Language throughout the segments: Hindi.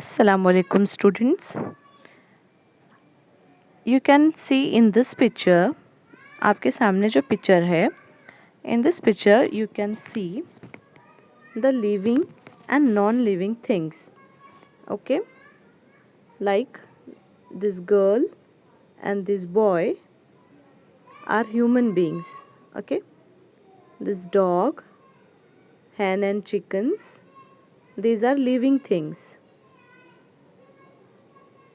Assalamualaikum students. You can see in this picture, आपके सामने जो पिक्चर है, in this picture you can see the living and non-living things. Okay, like this girl and this boy are human beings. Okay, this dog, hen and chickens, these are living things.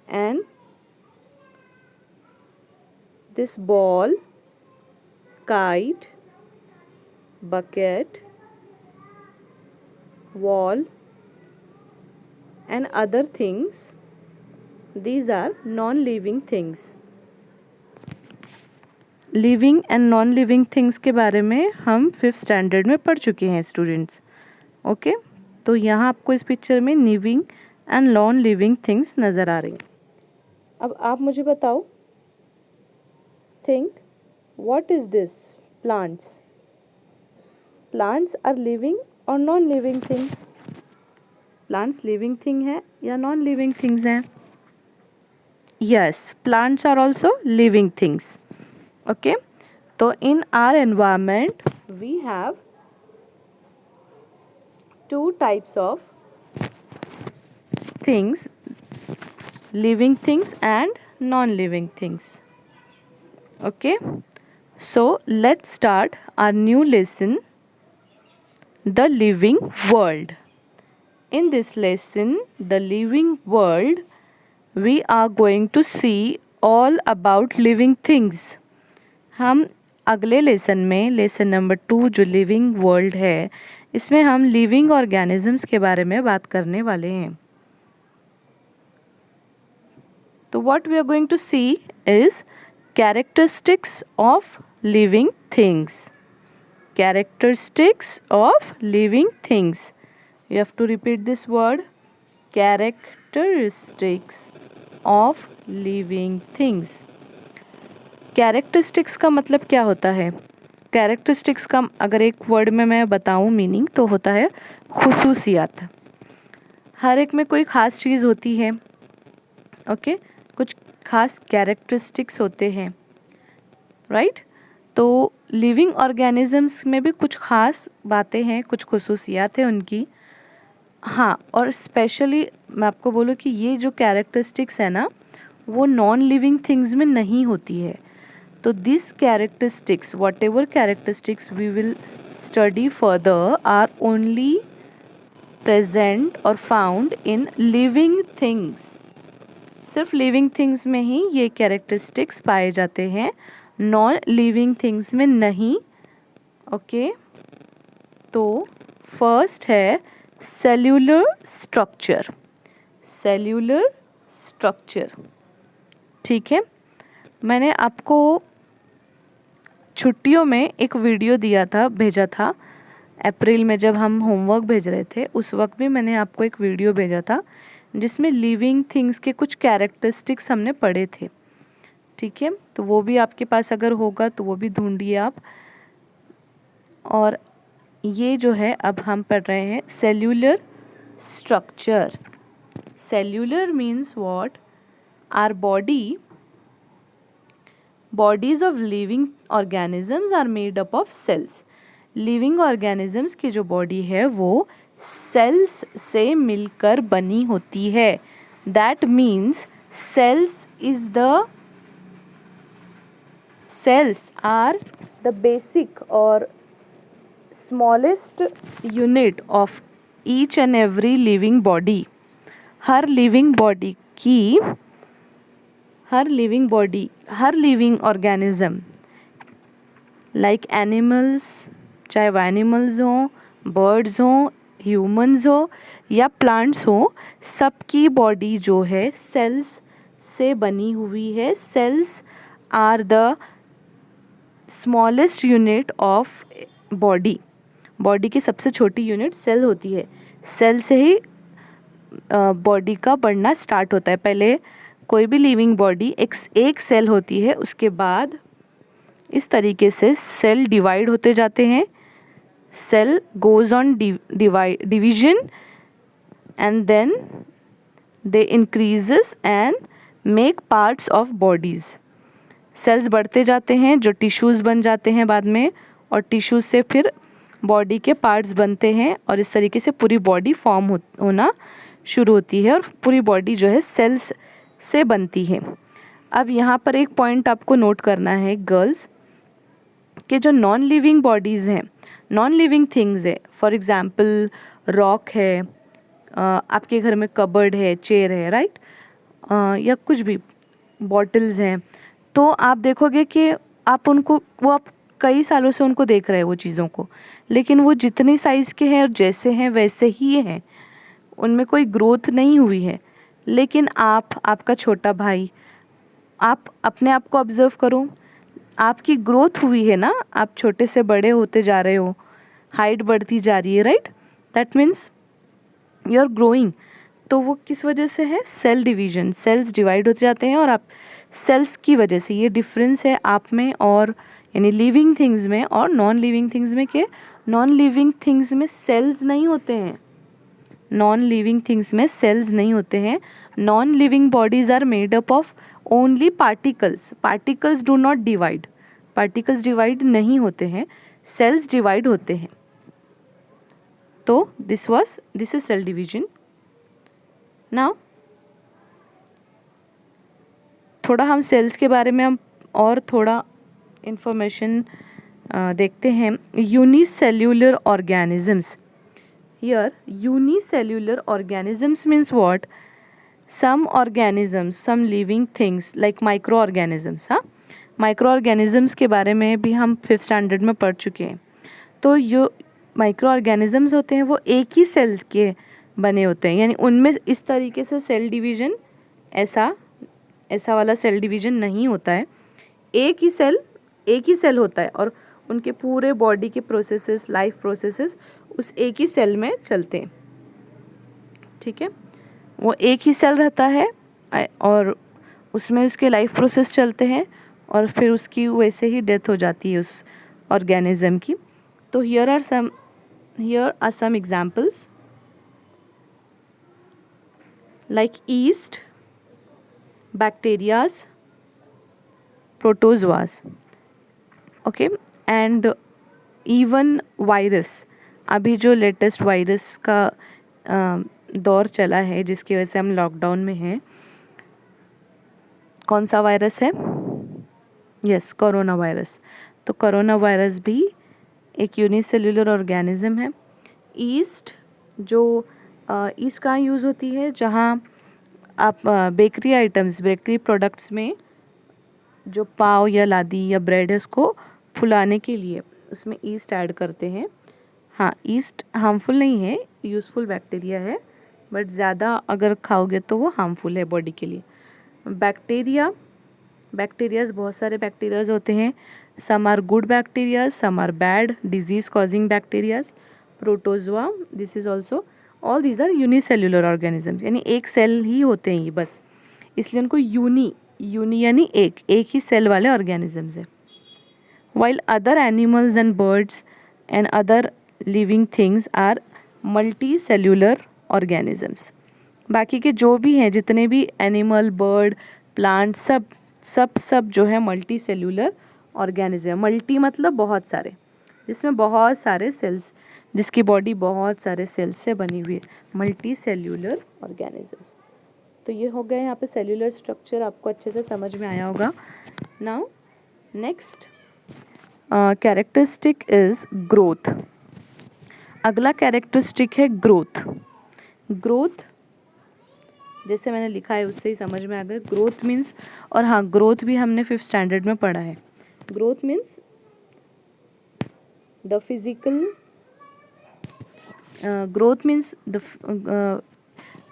And this ball, kite, bucket, wall and other things, these are non-living things. Living and non living things के बारे में हम 5th स्टैंडर्ड में पढ़ चुके हैं स्टूडेंट्स. ओके, तो यहाँ आपको इस पिक्चर में living and non living things नज़र आ रही हैं. अब आप मुझे बताओ, think what is this? Plants. Plants are living और non living things? Plants living thing है या नॉन लिविंग थिंग्स हैं? Yes, plants are also living things. Okay, so in our environment we have two types of things, living things and non-living things. Okay, so let's start our new lesson, the living world. In this lesson, the living world, we are going to see all about living things. हम अगले लेसन में, लेसन नंबर 2 जो लिविंग वर्ल्ड है, इसमें हम लिविंग ऑर्गेनिजम्स के बारे में बात करने वाले हैं. तो what we are going to see is characteristics of living things. Characteristics of living things. You have to repeat this word, characteristics of living things. Characteristics का मतलब क्या होता है? कैरेक्टरिस्टिक्स का अगर एक वर्ड में मैं बताऊं मीनिंग, तो होता है खुसूसियात. हर एक में कोई ख़ास चीज़ होती है. ओके, कुछ खास कैरेक्टरिस्टिक्स होते हैं, राइट? तो लिविंग ऑर्गेनिजम्स में भी कुछ ख़ास बातें हैं, कुछ खुसूसियात हैं उनकी. हाँ, और स्पेशली मैं आपको बोलूँ कि ये जो कैरेक्टरिस्टिक्स है ना, वो नॉन लिविंग थिंग्स में नहीं होती है. So these characteristics, whatever characteristics we will study further, are only present or found in living things. सिर्फ living things में ही ये characteristics पाए जाते हैं, non living things में नहीं. ओके, तो फर्स्ट है cellular structure. cellular structure, ठीक है. मैंने आपको छुट्टियों में एक वीडियो दिया था, भेजा था अप्रैल में, जब हम होमवर्क भेज रहे थे. उस वक्त भी मैंने आपको एक वीडियो भेजा था जिसमें लिविंग थिंग्स के कुछ कैरेक्टरिस्टिक्स हमने पढ़े थे. ठीक है, तो वो भी आपके पास अगर होगा तो वो भी ढूंढिए आप. और ये जो है अब हम पढ़ रहे हैं cellular structure. Cellular means what? Our bodies of living organisms are made up of cells. Living organisms की जो बॉडी है वो सेल्स से मिलकर बनी होती है. That means cells are the basic or smallest unit of each and every living body. Her living organism, like animals, चाहे वो एनिमल्स हों, बर्ड्स हों, ह्यूमंस हो या प्लांट्स हो, सबकी बॉडी जो है सेल्स से बनी हुई है. Cells are the smallest unit of body. Body की सबसे छोटी यूनिट सेल होती है. सेल से ही बॉडी का बढ़ना स्टार्ट होता है. पहले कोई भी लिविंग बॉडी एक सेल होती है, उसके बाद इस तरीके से सेल डिवाइड होते जाते हैं. Cell goes on division and then they increases and make parts of bodies. Cells बढ़ते जाते हैं जो टिश्यूज़ बन जाते हैं बाद में, और टिश्यूज़ से फिर बॉडी के पार्ट्स बनते हैं, और इस तरीके से पूरी बॉडी फॉर्म होना शुरू होती है, और पूरी बॉडी जो है सेल्स से बनती है। अब यहाँ पर एक पॉइंट आपको नोट करना है गर्ल्स, कि जो नॉन लिविंग बॉडीज़ हैं, नॉन लिविंग थिंग्स है, फॉर एग्जांपल रॉक है, आपके घर में कबर्ड है, चेयर है, राइट, या कुछ भी बॉटल्स हैं, तो आप देखोगे कि आप उनको, वो आप कई सालों से उनको देख रहे हैं वो चीज़ों को, लेकिन वो जितनी साइज़ के हैं और जैसे हैं वैसे ही हैं, उनमें कोई ग्रोथ नहीं हुई है। लेकिन आपका छोटा भाई, आप अपने आप को ऑब्ज़र्व करो, आपकी ग्रोथ हुई है ना, आप छोटे से बड़े होते जा रहे हो, हाइट बढ़ती जा रही है, right, that means you are growing. तो वो किस वजह से है? सेल डिवीजन, सेल्स डिवाइड होते जाते हैं, और आप सेल्स की वजह से, ये डिफरेंस है आप में और यानी लिविंग थिंग्स में और नॉन लिविंग थिंग्स में, कि नॉन लिविंग थिंग्स में सेल्स नहीं होते हैं, नॉन लिविंग थिंग्स में सेल्स नहीं होते हैं। Non living bodies are made up of only particles, particles do not divide, particles divide नहीं होते हैं, सेल्स डिवाइड होते हैं। तो this is cell division. Now थोड़ा हम सेल्स के बारे में हम और थोड़ा इंफॉर्मेशन देखते हैं। Unicellular organisms, here unicellular organisms means what? Some organisms, some living things like micro organisms. हाँ, माइक्रो ऑर्गेनिजम्स के बारे में भी हम 5th स्टैंडर्ड में पढ़ चुके हैं। तो जो माइक्रो ऑर्गेनिजम्स होते हैं वो एक ही सेल्स के बने होते हैं, यानी उनमें इस तरीके से सेल डिवीजन, ऐसा वाला सेल डिवीजन नहीं होता है। एक ही सेल होता है, और उनके पूरे बॉडी के प्रोसेसेस, लाइफ प्रोसेसेस उस एक ही सेल में चलते हैं। ठीक है, वो एक ही सेल रहता है और उसमें उसके लाइफ प्रोसेस चलते हैं, और फिर उसकी वैसे ही डेथ हो जाती है उस ऑर्गेनिज्म की। तो here are some examples like yeast, bacterias, protozoas, okay, and even virus. अभी जो लेटेस्ट वायरस का दौर चला है, जिसकी वजह से हम लॉकडाउन में हैं, कौन सा वायरस है? Yes, corona virus. तो कोरोना वायरस भी एक यूनिसेल्युलर ऑर्गेनिज्म है। ईस्ट कहाँ यूज़ होती है? जहाँ आप बेकरी आइटम्स, बेकरी प्रोडक्ट्स में जो पाव या लादी या ब्रेड है उसको फुलाने के लिए उसमें ईस्ट ऐड करते हैं। हाँ, ईस्ट हार्मफुल नहीं है, यूज़फुल बैक्टीरिया है, बट ज़्यादा अगर खाओगे तो वो हार्मफुल है बॉडी के लिए। बैक्टीरियाज बहुत सारे बैक्टीरियाज होते हैं। Some are good bacterias, some are bad disease causing bacterias. Protozoa, this is also, all these are unicellular organisms, यानी एक सेल ही होते हैं ये बस, इसलिए उनको यूनी यानी एक ही सेल वाले ऑर्गेनिजम्स है। While other animals and birds and other living things are multi cellular organisms. बाकी के जो भी हैं, जितने भी एनिमल, बर्ड, प्लांट, सब जो है मल्टी सेल्युलर ऑर्गेनिज्म। मल्टी मतलब बहुत सारे, जिसमें बहुत सारे सेल्स, जिसकी बॉडी बहुत सारे सेल्स से बनी हुई है, मल्टी सेल्युलर ऑर्गेनिजम्स। तो ये हो गए यहाँ पे सेल्युलर स्ट्रक्चर, आपको अच्छे से समझ में आया होगा। Now next characteristic is growth. अगला कैरेक्टरिस्टिक है ग्रोथ। ग्रोथ जैसे मैंने लिखा है उससे ही समझ में आ गया। ग्रोथ मीन्स, और हाँ, ग्रोथ भी हमने 5th स्टैंडर्ड में पढ़ा है। Growth means the physical, growth means the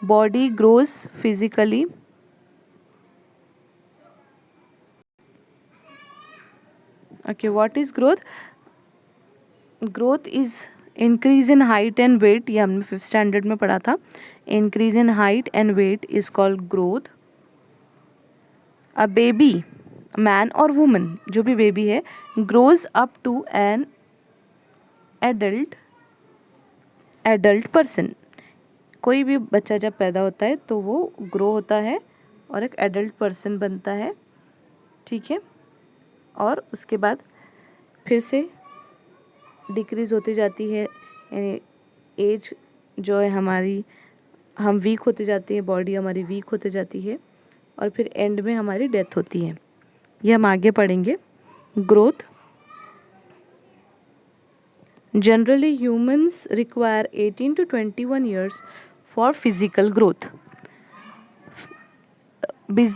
body grows physically, okay, what is growth? Growth is increase in height and weight, ये हमने 5th स्टैंडर्ड में पढ़ा था। increase in height and weight is called growth. a baby, man और woman, जो भी बेबी है, grows up to an adult person, कोई भी बच्चा जब पैदा होता है तो वो ग्रो होता है और एक एडल्ट पर्सन बनता है, ठीक है। और उसके बाद फिर से डिक्रीज़ होती जाती है, यानी एज जो है हमारी, हम वीक होते जाती है, बॉडी हमारी वीक होते जाती है और फिर एंड में हमारी डेथ होती है। ये हम आगे पढ़ेंगे। Growth, generally humans require 18 to 21 years for physical growth.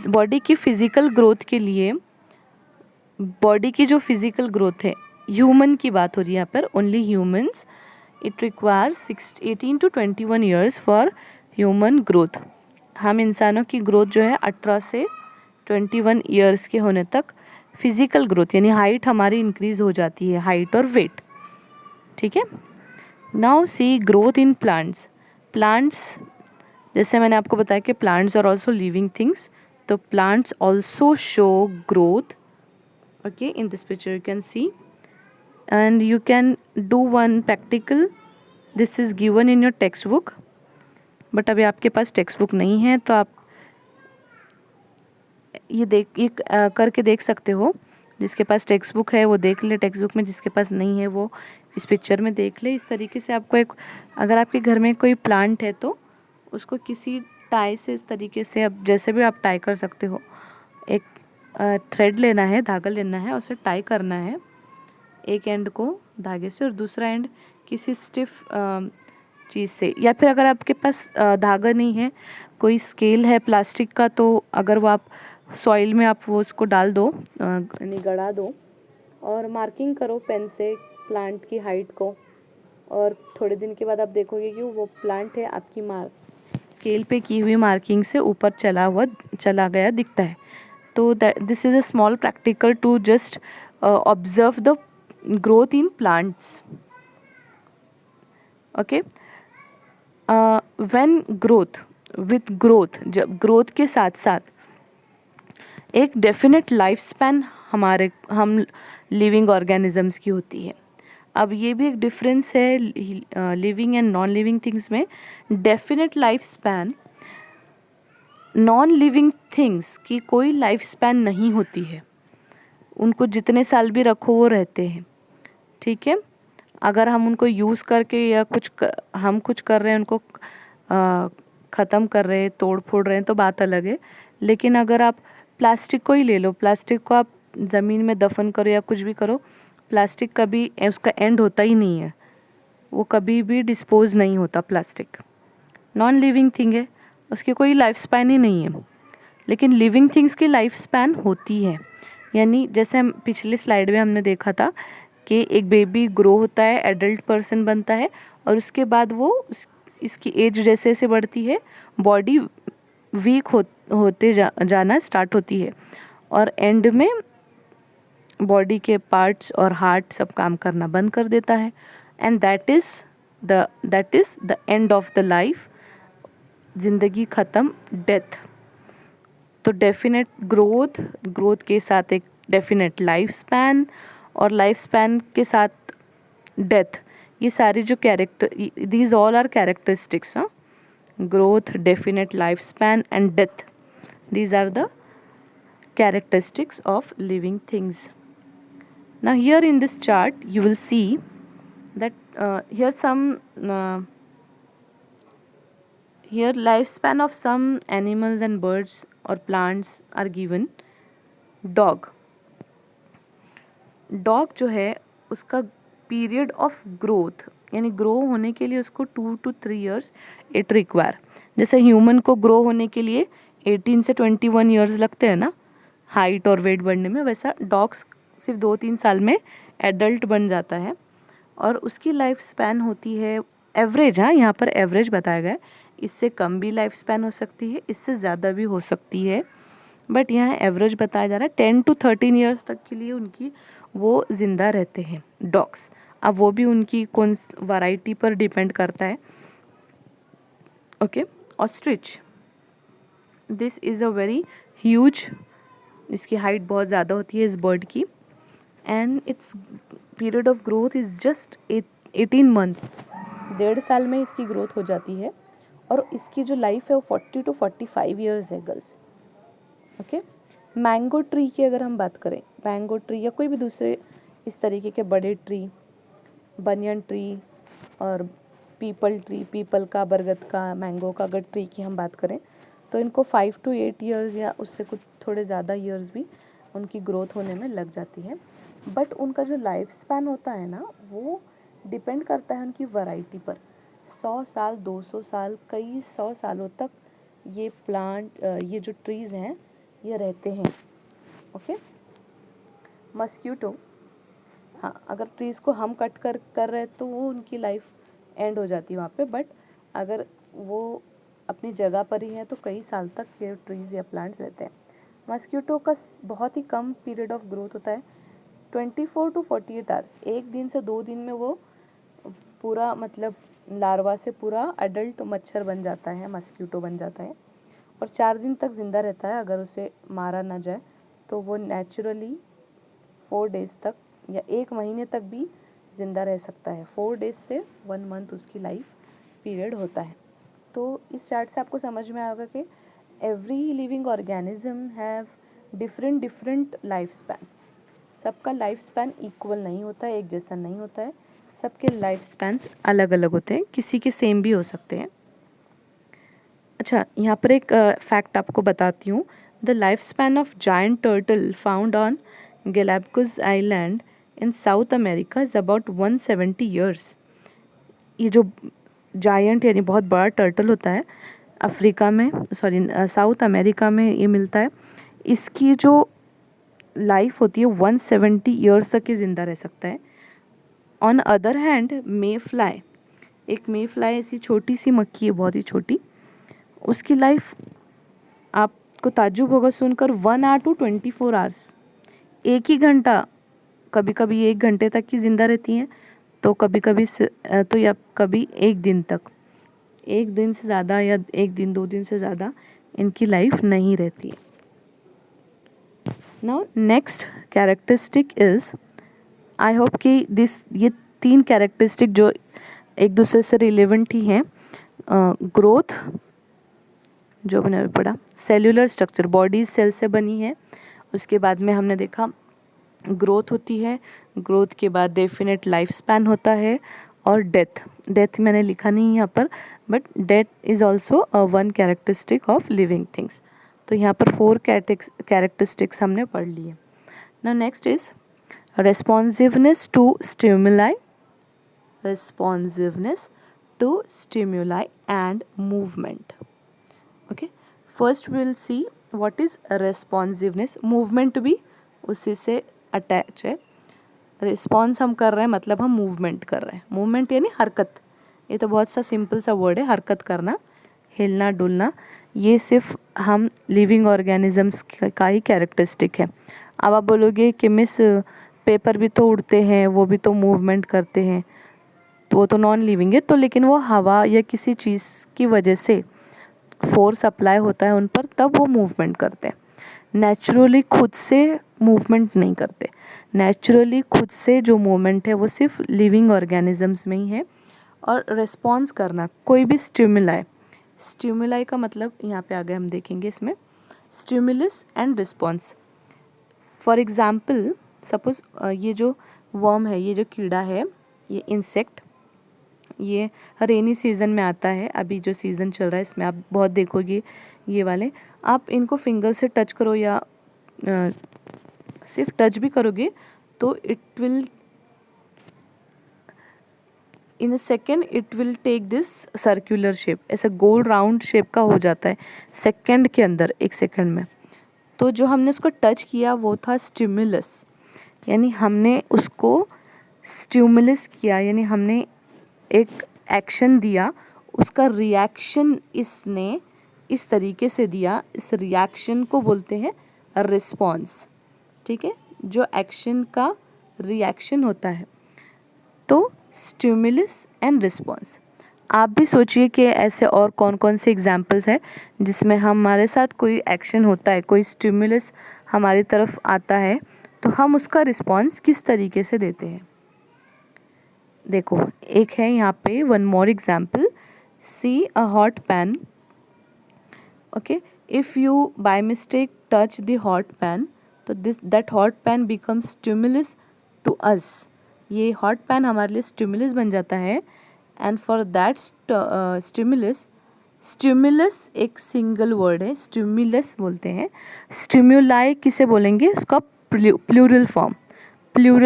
Body की फिजिकल ग्रोथ के लिए, बॉडी की जो फिजिकल ग्रोथ है, ह्यूमन की बात हो रही है यहाँ पर, only humans, it requires 18 to 21 years for human growth. हम इंसानों की ग्रोथ जो है 18 से 21 ईयर्स के होने तक फिजिकल ग्रोथ, यानी हाइट हमारी इंक्रीज हो जाती है, हाइट और वेट, ठीक है। Now see growth in plants. Plants, जैसे मैंने आपको बताया कि plants are also living things, तो plants also show growth, okay. In this picture you can see and you can do one practical. This is given in your textbook, but अभी आपके पास टेक्स्ट बुक नहीं है तो आप ये करके देख सकते हो। जिसके पास टेक्स्ट बुक है वो देख ले टेक्स्ट बुक में, जिसके पास नहीं है वो इस पिक्चर में देख ले। इस तरीके से आपको एक, अगर आपके घर में कोई प्लांट है तो उसको किसी टाई से इस तरीके से, अब जैसे भी आप टाई कर सकते हो, एक थ्रेड लेना है, धागा लेना है, उसे टाई करना है एक एंड को धागे से और दूसरा एंड किसी स्टिफ चीज़ से, या फिर अगर आपके पास धागा नहीं है, कोई स्केल है प्लास्टिक का, तो अगर वो आप सॉइल में आप वो उसको डाल दो, यानी गड़ा दो और मार्किंग करो पेन से प्लांट की हाइट को, और थोड़े दिन के बाद आप देखोगे कि वो प्लांट है आपकी स्केल पे की हुई मार्किंग से ऊपर चला गया दिखता है। तो this is a small practical to just observe the growth in plants, okay. When growth, with growth, जब growth के साथ साथ एक डेफिनेट लाइफ स्पैन हम लिविंग ऑर्गेनिजम्स की होती है। अब ये भी एक डिफरेंस है living and non living things में। Definite life span, non living things की कोई लाइफ स्पैन नहीं होती है, उनको जितने साल भी रखो वो रहते हैं, ठीक है। अगर हम उनको यूज़ करके या हम कुछ कर रहे हैं, उनको ख़त्म कर रहे हैं, तोड़ फोड़ रहे हैं, तो बात अलग है। लेकिन अगर आप प्लास्टिक को ही ले लो, प्लास्टिक को आप ज़मीन में दफन करो या कुछ भी करो, प्लास्टिक कभी उसका एंड होता ही नहीं है, वो कभी भी डिस्पोज नहीं होता। प्लास्टिक नॉन लिविंग थिंग है, उसकी कोई लाइफ स्पैन ही नहीं है। लेकिन लिविंग थिंग्स की लाइफ स्पैन होती है, यानी जैसे हम पिछले स्लाइड में हमने देखा था कि एक बेबी ग्रो होता है, एडल्ट पर्सन बनता है, और उसके बाद वो इसकी एज जैसे जैसे बढ़ती है, बॉडी वीक होते जाना स्टार्ट होती है, और एंड में बॉडी के पार्ट्स और हार्ट सब काम करना बंद कर देता है, and that is the end of the life, ज़िंदगी ख़त्म, डेथ। तो डेफिनेट ग्रोथ के साथ एक डेफिनेट लाइफ स्पैन, और लाइफ स्पैन के साथ डेथ, ये सारी जो these all are characteristics, growth, definite life span and death, these are the characteristics of living things. Now here in this chart you will see that here lifespan of some animals and birds or plants are given. Dog जो है उसका पीरियड ऑफ ग्रोथ, यानी ग्रो होने के लिए उसको 2 to 3 years इट रिक्वायर। जैसे ह्यूमन को ग्रो होने के लिए 18 से 21 years लगते हैं ना हाइट और वेट बढ़ने में, वैसा डॉग्स सिर्फ 2-3 साल में एडल्ट बन जाता है, और उसकी लाइफ स्पैन होती है एवरेज, हाँ यहाँ पर एवरेज बताया गया है, इससे कम भी लाइफ स्पैन हो सकती है, इससे ज़्यादा भी हो सकती है, बट यहाँ एवरेज बताया जा रहा है 10 to 13 years तक के लिए उनकी वो ज़िंदा रहते हैं डॉग्स। अब वो भी उनकी कौन वैरायटी पर डिपेंड करता है, okay. Ostrich, this is a very huge, इसकी हाइट बहुत ज़्यादा होती है इस बर्ड की, and it's period of growth is just 18 months, 1.5 साल में इसकी ग्रोथ हो जाती है, और इसकी जो लाइफ है वो 40 to 45 ईयर्स है गर्ल्स। ओके, मैंगो ट्री की अगर हम बात करें, मैंगो ट्री या कोई भी दूसरे इस तरीके के बड़े ट्री, बनियन ट्री और पीपल ट्री, पीपल का, बरगद का, मैंगो का अगर ट्री की हम बात करें तो इनको 5 to 8 ईयर्स या उससे कुछ थोड़े ज़्यादा ईयर्स भी उनकी ग्रोथ होने में लग जाती है। बट उनका जो लाइफ स्पैन होता है ना, वो डिपेंड करता है उनकी वैरायटी पर। 100 साल, 200 साल, कई 100 सालों तक ये प्लांट, ये जो ट्रीज़ हैं ये रहते हैं। ओके, मस्क्यूटो, हाँ, अगर ट्रीज़ को हम कट कर रहे तो वो उनकी लाइफ एंड हो जाती है वहाँ पे। बट अगर वो अपनी जगह पर ही है तो कई साल तक ये ट्रीज़ या प्लांट्स रहते हैं। मस्क्यूटो का बहुत ही कम पीरियड ऑफ ग्रोथ होता है, 24 to 48 आवर्स। 1 दिन से 2 दिन में वो पूरा मतलब लार्वा से पूरा अडल्ट मच्छर बन जाता है, मस्क्यूटो बन जाता है, और 4 दिन तक ज़िंदा रहता है। अगर उसे मारा ना जाए तो वो नेचुरली 4 डेज़ तक या 1 महीने तक भी ज़िंदा रह सकता है। 4 डेज़ से 1 मंथ उसकी लाइफ पीरियड होता है। तो इस चार्ट से आपको समझ में आएगा कि every living organism have different life span. सबका लाइफ स्पैन इक्वल नहीं होता है, एक जैसा नहीं होता है, सबके लाइफ स्पैन्स अलग अलग होते हैं, किसी के सेम भी हो सकते हैं। अच्छा, यहाँ पर एक फैक्ट आपको बताती हूँ। The life span of giant turtle found on Galapagos island in south America is about 170 years. ये जो जायंट यानी बहुत बड़ा टर्टल होता है अफ्रीका में, साउथ अमेरिका में ये मिलता है, इसकी जो लाइफ होती है 170 ईयर्स तक ये ज़िंदा रह सकता है। On other hand may fly, एक मे फ्लाई ऐसी छोटी सी मक्खी है, बहुत ही छोटी, उसकी लाइफ आपको ताज्जुब होगा सुनकर 1 hour to 24 आवर्स, 1 ही घंटा, कभी कभी 1 घंटे तक की ज़िंदा रहती हैं, तो कभी कभी तो या कभी 1 दिन तक, 1 दिन से ज़्यादा या 1 दिन 2 दिन से ज़्यादा इनकी लाइफ नहीं रहती है। Now next characteristic is, I hope कि ये 3 कैरेक्टरिस्टिक जो एक दूसरे से रिलेवेंट ही हैं, ग्रोथ जो मैंने अभी पढ़ा, सेल्यूलर स्ट्रक्चर, बॉडी सेल से बनी है, उसके बाद में हमने देखा ग्रोथ होती है, ग्रोथ के बाद डेफिनेट लाइफ स्पैन होता है, और डेथ मैंने लिखा नहीं यहाँ पर, but death is also one characteristic of living things. तो यहाँ पर 4 कैरेक्टरिस्टिक्स हमने पढ़ लिए। Now next is responsiveness to stimuli, and movement. Okay, first we will see what is responsiveness. movement भी उसी से अटैच है। रिस्पॉन्स हम कर रहे हैं मतलब हम मूवमेंट कर रहे हैं, मूवमेंट यानी हरकत, ये तो बहुत सा सिंपल सा वर्ड है, हरकत करना, हिलना डुलना, ये सिर्फ हम लिविंग ऑर्गेनिजम्स का ही कैरेक्टरिस्टिक है। अब आप बोलोगे कि मिस पेपर भी तो उड़ते हैं, वो भी तो मूवमेंट करते हैं, तो वो तो नॉन लिविंग है, तो लेकिन वो हवा या किसी चीज़ की वजह से फोर्स अप्लाई होता है उन पर, तब वो मूवमेंट करते हैं। नेचुरली खुद से मूवमेंट नहीं करते, नेचुरली खुद से जो मूवमेंट है वो सिर्फ लिविंग ऑर्गेनिजम्स में ही है। और रिस्पॉन्स करना, कोई भी स्टिमुलाई का मतलब यहाँ पे आगे हम देखेंगे इसमें, stimulus and response. For example suppose ये जो वर्म है, ये जो कीड़ा है, ये इंसेक्ट, ये रेनी सीज़न में आता है, अभी जो सीज़न चल रहा है इसमें आप बहुत देखोगे ये वाले, आप इनको फिंगर से टच करो या सिर्फ टच भी करोगे तो it will in a second it will take this circular shape, ऐसा गोल राउंड शेप का हो जाता है सेकेंड के अंदर, 1 सेकेंड में। तो जो हमने उसको टच किया वो था स्टिमुलस, यानी हमने उसको स्टिमुलस किया, यानी हमने एक एक्शन दिया, उसका रिएक्शन इसने इस तरीके से दिया, इस रिएक्शन को बोलते हैं रिस्पॉन्स। ठीक है, जो एक्शन का रिएक्शन होता है, तो स्टिमुलस एंड रिस्पॉन्स। आप भी सोचिए कि ऐसे और कौन कौन से एग्जाम्पल्स हैं जिसमें हमारे साथ कोई एक्शन होता है, कोई स्टिमुलस हमारी तरफ आता है, तो हम उसका रिस्पॉन्स किस तरीके से देते हैं। देखो एक है यहाँ पे one more example, See a hot pan. Okay, if you by mistake touch the hot pan, तो that hot pan becomes stimulus to us. ये hot pan हमारे लिए stimulus बन जाता है. And for that stimulus एक single word है, stimulus बोलते हैं. Stimuli किसे बोलेंगे? उसका प्लूरल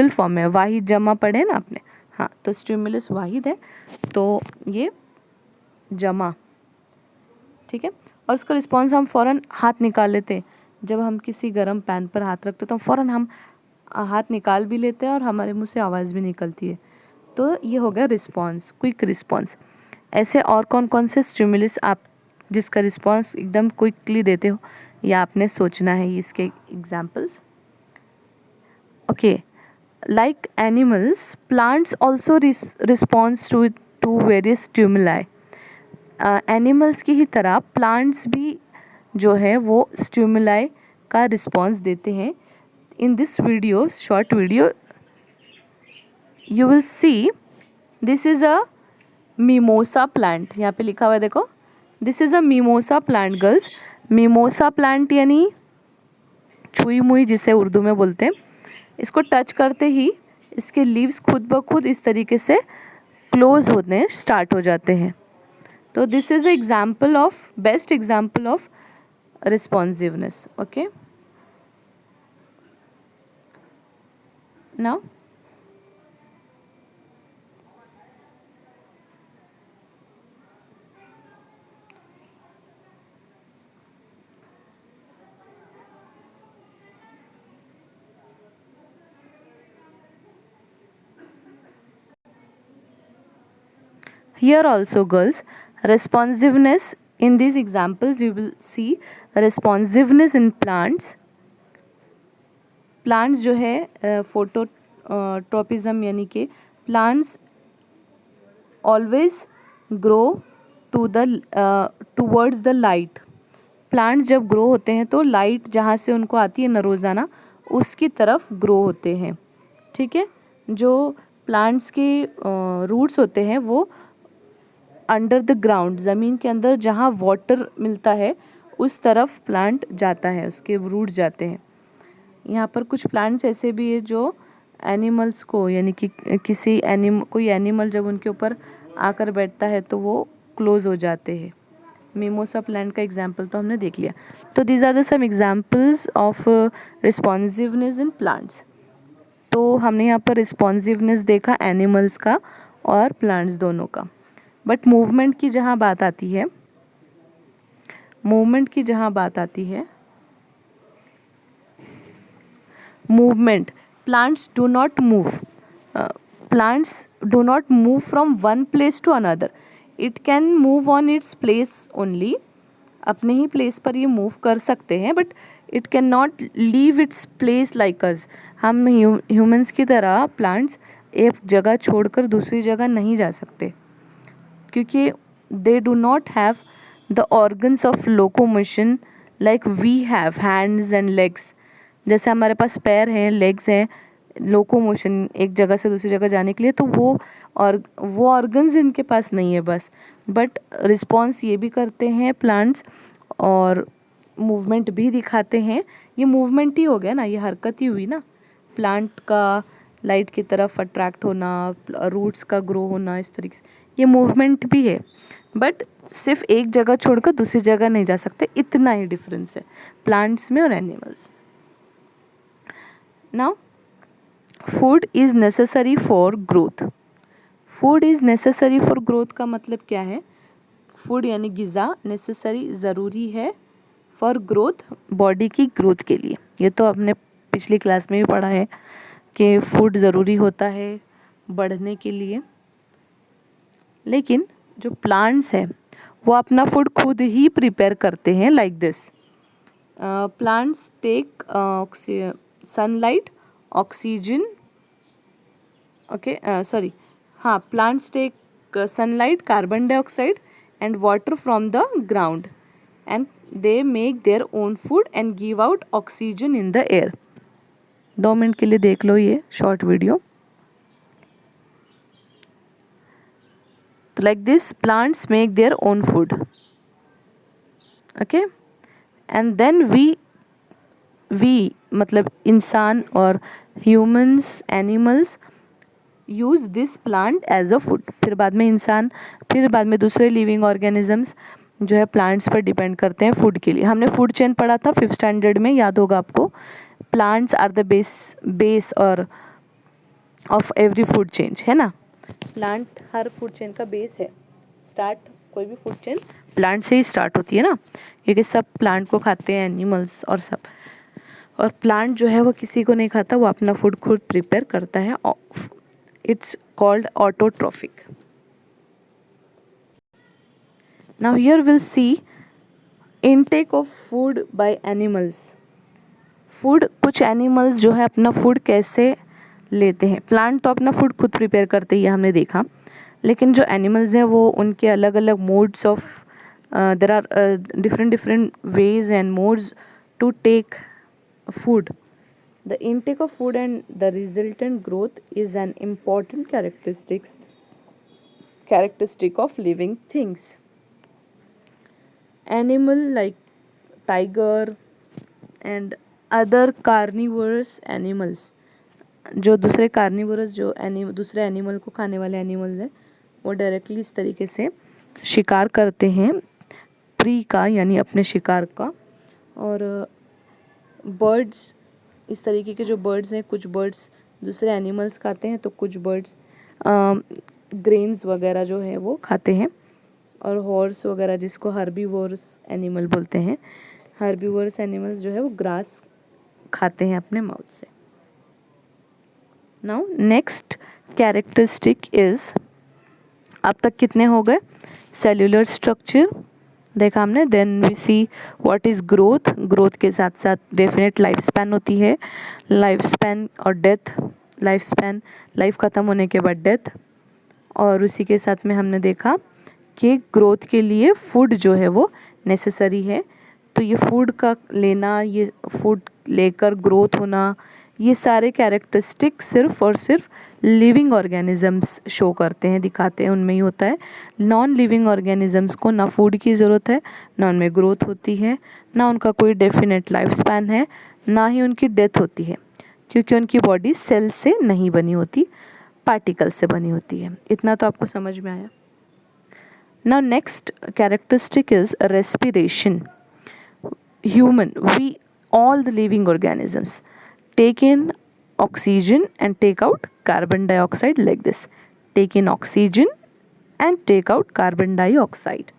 फॉर्म है. वाहिद जमा पढ़े ना आपने? हाँ, तो stimulus वाहिद है, तो ये जमा. ठीक है. और उसका रिस्पॉन्स हम फ़ौरन हाथ निकाल लेते हैं. जब हम किसी गर्म पैन पर हाथ रखते तो फ़ौरन हम हाथ निकाल भी लेते हैं और हमारे मुंह से आवाज़ भी निकलती है. तो ये हो गया रिस्पॉन्स, क्विक रिस्पॉन्स. ऐसे और कौन कौन से स्टिमुलस आप जिसका रिस्पॉन्स एकदम क्विकली देते हो, या आपने सोचना है इसके examples. Okay, like animals, plants also response to various stimuli. Animals की ही तरह प्लांट्स भी जो है वो स्टिमुलाई का रिस्पॉन्स देते हैं. In this video, short video, you will see this is a mimosa plant. यहाँ पे लिखा हुआ है देखो, this is a mimosa plant girls. Mimosa plant यानी छुई मुई जिसे उर्दू में बोलते हैं. इसको टच करते ही इसके लीव्स खुद ब खुद इस तरीके से क्लोज होने स्टार्ट हो जाते हैं. तो this is example of, best example of responsiveness. Okay, now here also girls, responsiveness in these examples you will see responsiveness in plants. Plants जो है फोटोट्रोपिज्म यानी कि plants always grow towards the light. Plants जब ग्रो होते हैं तो लाइट जहाँ से उनको आती है न रोज़ाना, उसकी तरफ ग्रो होते हैं. ठीक है. जो प्लांट्स के रूट्स होते हैं वो अंडर द ग्राउंड, ज़मीन के अंदर जहाँ वाटर मिलता है उस तरफ प्लांट जाता है, उसके रूट जाते हैं. यहाँ पर कुछ प्लांट्स ऐसे भी है जो एनिमल्स को, यानी कि कोई एनिमल जब उनके ऊपर आकर बैठता है तो वो क्लोज हो जाते हैं. मिमोसा प्लांट का एग्जाम्पल तो हमने देख लिया. तो these are the some examples of responsiveness in plants. तो हमने यहाँ पर रिस्पॉन्सिवनेस देखा एनिमल्स का और प्लांट्स दोनों का. बट मूवमेंट की जहाँ बात आती है, movement, plants do not move from one place to another. It can move on its place only. अपने ही प्लेस पर ये मूव कर सकते हैं, but it can not leave its place like us. हम ह्यूमंस की तरह प्लांट्स एक जगह छोड़कर दूसरी जगह नहीं जा सकते, क्योंकि they do not have the organs of locomotion like we have hands and legs. जैसे हमारे पास पैर हैं, लेग्स हैं, लोकोमोशन एक जगह से दूसरी जगह जाने के लिए, तो वो ऑर्गन्स इनके पास नहीं है बस. बट रिस्पॉन्स ये भी करते हैं प्लांट्स और मूवमेंट भी दिखाते हैं. ये मूवमेंट ही हो गया ना, ये हरकत ही हुई ना. प्लांट का लाइट की तरफ अट्रैक्ट होना, रूट्स का ग्रो होना, इस तरीके से ये मूवमेंट भी है. बट सिर्फ एक जगह छोड़कर दूसरी जगह नहीं जा सकते, इतना ही डिफरेंस है प्लांट्स में और animals. Now food is necessary for growth. Food is necessary for growth का मतलब क्या है? फूड यानी ग़िज़ा नेसेसरी ज़रूरी है फॉर ग्रोथ, बॉडी की ग्रोथ के लिए. ये तो आपने पिछली क्लास में भी पढ़ा है कि फूड ज़रूरी होता है बढ़ने के लिए. लेकिन जो प्लांट्स हैं वो अपना फूड खुद ही प्रिपेयर करते हैं. Like this, plants take sunlight, oxygen, plants take sunlight, carbon dioxide and water from the ground, and they make their own food and give out oxygen in the air. 2 minute के लिए देख लो ये शॉर्ट वीडियो. तो like this plants make their own food, okay. And then we मतलब इंसान और humans, animals use this plant as a food. फिर बाद में इंसान, फिर बाद में दूसरे लिविंग ऑर्गेनिजम्स जो है प्लांट्स पर डिपेंड करते हैं फूड के लिए। हमने फूड चेन पढ़ा था 5th स्टैंडर्ड में, याद होगा आपको। प्लांट्स आर द बेस और ऑफ एवरी फूड चेन, है ना। प्लांट हर फूड चेन का बेस है। स्टार्ट कोई भी फूड चेन प्लांट से ही स्टार्ट होती है ना, क्योंकि सब प्लांट को खाते हैं, एनिमल्स और सब। और प्लांट जो है वो किसी को नहीं खाता, वो अपना फूड खुद प्रिपेयर करता है। It's called autotrophic. Now here will see intake of food by animals. Food, कुछ एनिमल्स जो है अपना फूड कैसे लेते हैं। प्लांट तो अपना फूड खुद प्रिपेयर करते ही हमने देखा, लेकिन जो एनिमल्स हैं वो उनके अलग अलग modes of, there are different ways and modes to take food. The intake of food and the resultant growth is an important characteristic of living things. Animal like tiger and other carnivorous animals, जो दूसरे कार्निवरस जो दूसरे एनिमल को खाने वाले एनिमल्स हैं, वो डायरेक्टली इस तरीके से शिकार करते हैं प्री का, यानी अपने शिकार का। और बर्ड्स, इस तरीके के जो बर्ड्स हैं, कुछ बर्ड्स दूसरे एनिमल्स खाते हैं, तो कुछ बर्ड्स ग्रेन्स वगैरह जो है वो खाते हैं। और हॉर्स वगैरह, जिसको हर्बीवोरस एनिमल बोलते हैं, हर्बीवोरस एनिमल्स जो है वो ग्रास खाते हैं अपने माउथ से। नाउ नेक्स्ट कैरेक्टरिस्टिक इज, अब तक कितने हो गए? सेल्यूलर स्ट्रक्चर देखा हमने। Then we see what is growth. Growth के साथ साथ डेफिनेट लाइफ स्पैन होती है, लाइफ स्पैन और डेथ। लाइफ स्पैन, लाइफ ख़त्म होने के बाद डेथ। और उसी के साथ में हमने देखा कि ग्रोथ के लिए फूड जो है वो नेसेसरी है। तो ये फूड का लेना, ये फूड लेकर ग्रोथ होना, ये सारे कैरेक्टरिस्टिक सिर्फ और सिर्फ लिविंग ऑर्गेनिजम्स शो करते हैं, दिखाते हैं, उनमें ही होता है। नॉन लिविंग ऑर्गेनिजम्स को ना फूड की ज़रूरत है, ना उनमें ग्रोथ होती है, ना उनका कोई डेफिनेट लाइफ स्पैन है, ना ही उनकी डेथ होती है, क्योंकि उनकी बॉडी सेल से नहीं बनी होती, पार्टिकल से बनी होती है। इतना तो आपको समझ में आया। Now next characteristic is respiration. Human, we all the living organisms take in oxygen and take out carbon dioxide like this. Take in oxygen and take out carbon dioxide.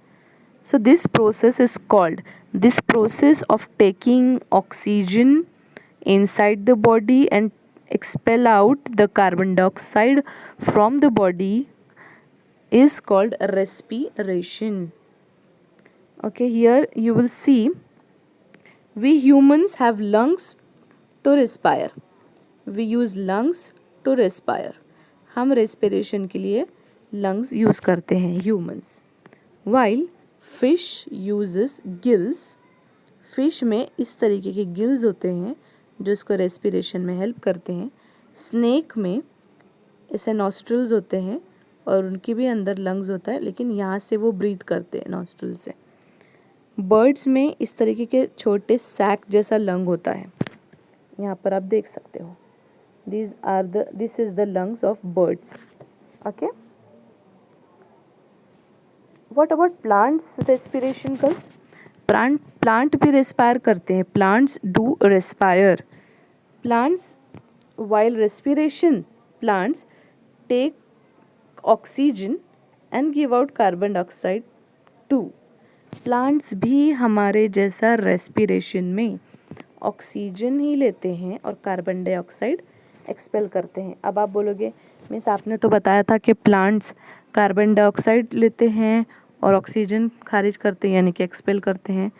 So this process is called, this process of taking oxygen inside the body and expel out the carbon dioxide from the body is called respiration. Okay, here you will see we humans have lungs to respire. We use lungs to respire. हम respiration के लिए lungs use करते हैं humans. While fish uses gills. fish में इस तरीके के gills होते हैं जो इसको respiration में help करते हैं. snake में ऐसे nostrils होते हैं और उनके भी अंदर lungs होता है, लेकिन यहाँ से वो breathe करते हैं nostril से. बर्ड्स में इस तरीके के छोटे सैक जैसा लंग होता है, यहाँ पर आप देख सकते हो. This is the lungs of birds. Okay, what about plants respiration girls? Plant भी रेस्पायर करते हैं. Plants do respire. Plants while respiration, plants take oxygen and give out carbon dioxide too. Plants भी हमारे जैसा रेस्पिरेशन में ऑक्सीजन ही लेते हैं और कार्बन डाइऑक्साइड एक्सपेल करते हैं. अब आप बोलोगे मिस आपने तो बताया था कि प्लांट्स कार्बन डाइऑक्साइड लेते हैं और ऑक्सीजन खारिज करते हैं, यानी कि एक्सपेल करते हैं,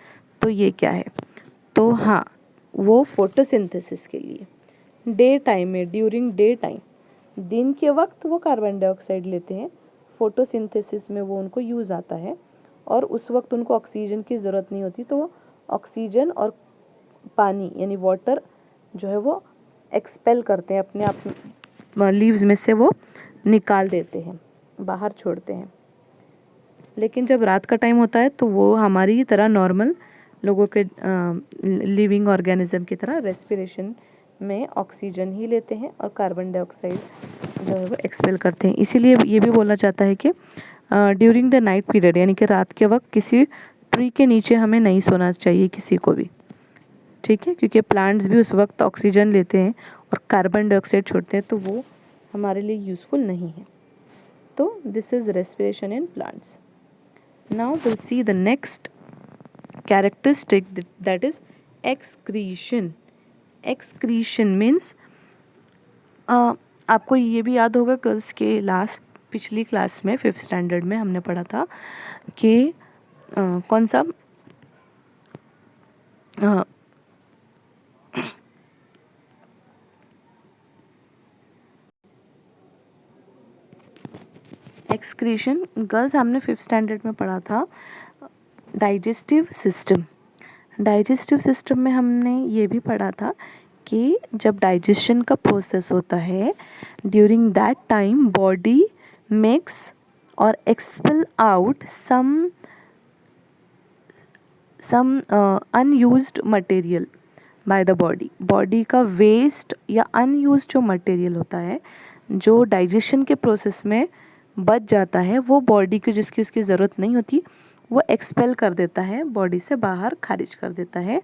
तो ये क्या है? तो हाँ, वो फोटोसिंथेसिस के लिए डे टाइम में, ड्यूरिंग डे टाइम, दिन के वक्त वो कार्बन डाइऑक्साइड लेते हैं. फोटोसिंथेसिस में वो उनको यूज़ आता है और उस वक्त उनको ऑक्सीजन की ज़रूरत नहीं होती, तो वो ऑक्सीजन और पानी यानी वाटर जो है वो एक्सपेल करते हैं, अपने आप लीव्स में से वो निकाल देते हैं, बाहर छोड़ते हैं. लेकिन जब रात का टाइम होता है तो वो हमारी ही तरह नॉर्मल लोगों के लिविंग ऑर्गेनिज्म की तरह रेस्पिरेशन में ऑक्सीजन ही लेते हैं और कार्बन डाइऑक्साइड जो है वो एक्सपेल करते हैं। इसीलिए ये भी बोला जाता है कि ड्यूरिंग द नाइट पीरियड यानी कि रात के वक्त किसी ट्री के नीचे हमें नहीं सोना चाहिए किसी को भी, ठीक है, क्योंकि प्लांट्स भी उस वक्त ऑक्सीजन लेते हैं और कार्बन डाइऑक्साइड छोड़ते हैं, तो वो हमारे लिए यूज़फुल नहीं है। तो this is respiration in plants. Now will see the next characteristic that is excretion. Excretion means आपको ये भी याद होगा गर्ल्स के पिछली क्लास में 5th स्टैंडर्ड में हमने पढ़ा था कि कौन सा एक्सक्रीशन गर्ल्स हमने 5th स्टैंडर्ड में पढ़ा था डाइजेस्टिव सिस्टम। डाइजेस्टिव सिस्टम में हमने ये भी पढ़ा था कि जब डाइजेशन का प्रोसेस होता है during that time body makes और expel out some unused material by the body का वेस्ट या अनयूज्ड जो मटेरियल होता है जो डाइजेशन के प्रोसेस में बच जाता है वो बॉडी को जिसकी उसकी ज़रूरत नहीं होती वो एक्सपेल कर देता है, बॉडी से बाहर खारिज कर देता है।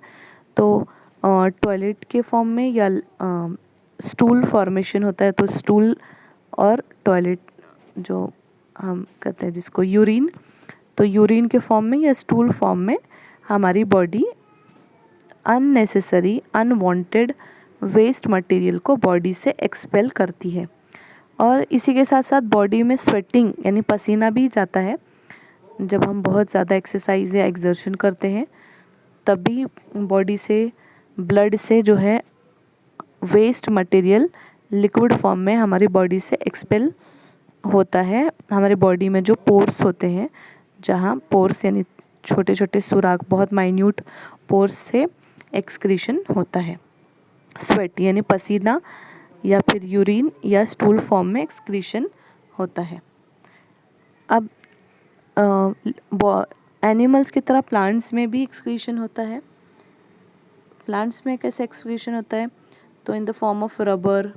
तो टॉयलेट के फॉर्म में या स्टूल फॉर्मेशन होता है, तो स्टूल और टॉयलेट जो हम कहते हैं जिसको यूरिन, तो यूरिन के फॉर्म में या स्टूल फॉर्म में हमारी body unnecessary unwanted waste material को बॉडी से एक्सपेल करती है। और इसी के साथ साथ बॉडी में स्वेटिंग यानी पसीना भी जाता है। जब हम बहुत ज़्यादा एक्सरसाइज या एक्सर्शन करते हैं तभी बॉडी से ब्लड से जो है वेस्ट मटेरियल लिक्विड फॉर्म में हमारी बॉडी से एक्सपेल होता है। हमारे बॉडी में जो पोर्स होते हैं, जहाँ पोर्स यानी छोटे छोटे सुराख, बहुत माइन्यूट पोर्स से एक्सक्रीशन होता है। स्वेट यानी पसीना या फिर यूरिन या स्टूल फॉर्म में एक्सक्रीशन होता है। अब एनिमल्स की तरह प्लांट्स में भी एक्सक्रीशन होता है। प्लांट्स में कैसे एक्सक्रीशन होता है? तो in the form of rubber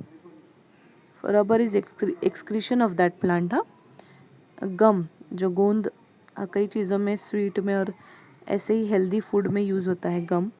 is excretion of that plant. Gum जो गोंद कई चीज़ों में, स्वीट में और ऐसे ही हेल्दी फूड में यूज़ होता है गम।